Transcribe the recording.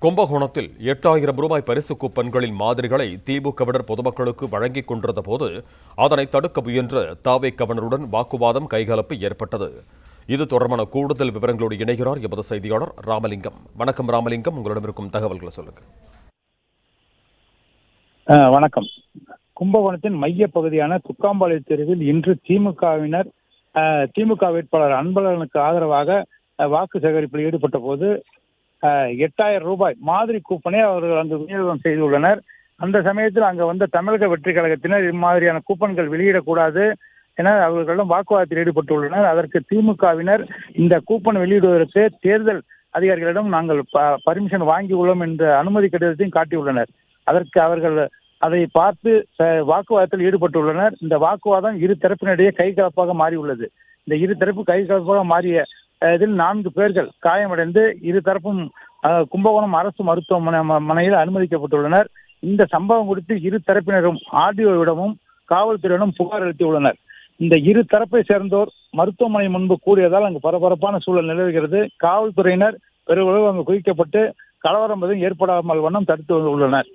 கும்பகோணத்தில் 8000 ரூபாய் பரிசு கூப்பன்களின் மாதிரிகளை திமுகவினர் பொதுமக்களுக்கு வழங்கிக் கொண்டிருந்த போது அதனை தடுக்க முயன்ற தாவேகவினருடன் வாக்குவாதம் கைகலப்பு ஏற்பட்டது. இது தொடர்பான கூடுதல் விவரங்களோடு இணைகிறார் எமது செய்தியாளர் ராமலிங்கம். வணக்கம் ராமலிங்கம், உங்களிடம் இருக்கும் தகவல்களை சொல்லுங்க. வணக்கம். கும்பகோணத்தின் மைய பகுதியான துக்காம்பாளைய தெருவில் இன்று திமுக வேட்பாளர் அன்பழகனுக்கு ஆதரவாக வாக்கு சேகரிப்பில் ஈடுபட்ட போது 8000 ரூபாய் மாதிரி கூப்பனை அவர்கள் அங்கு விநியோகம் செய்துள்ளனர். அந்த சமயத்தில் அங்கு வந்த தமிழக வெற்றி கழகத்தினர் இம்மாதிரியான கூப்பன்கள் வெளியிடக்கூடாது என அவர்களிடம் வாக்குவாதத்தில் ஈடுபட்டுள்ளனர். அதற்கு திமுகவினர் இந்த கூப்பன் வெளியிடுவதற்கு தேர்தல் அதிகாரிகளிடம் நாங்கள் பர்மிஷன் வாங்கியுள்ளோம் என்ற அனுமதி கடிதத்தையும் காட்டியுள்ளனர். அதற்கு அவர்கள் அதை பார்த்து வாக்குவாதத்தில் ஈடுபட்டுள்ளனர். இந்த வாக்குவாதம் இரு தரப்பினிடையே கைகலப்பாக மாறியுள்ளது. இந்த இரு தரப்பு கைகலப்பாக மாறிய இதில் 4 பேர்கள் காயமடைந்து இரு தரப்பும் கும்பகோணம் அரசு மருத்துவமனையில் அனுமதிக்கப்பட்டுள்ளனர். இந்த சம்பவம் குறித்து இரு தரப்பினரும் ஆர்டிஓவிடமும் காவல்துறையிடம் புகார் அளித்துள்ளனர். இந்த இரு தரப்பை சேர்ந்தோர் மருத்துவமனை முன்பு கூடியதால் அங்கு பரபரப்பான சூழல் நிலவுகிறது. காவல்துறையினர் பெருமளவு அங்கு குவிக்கப்பட்டு கலவரம் எதுவும் ஏற்படாமல் வண்ணம் தடுத்து உள்ளனர்.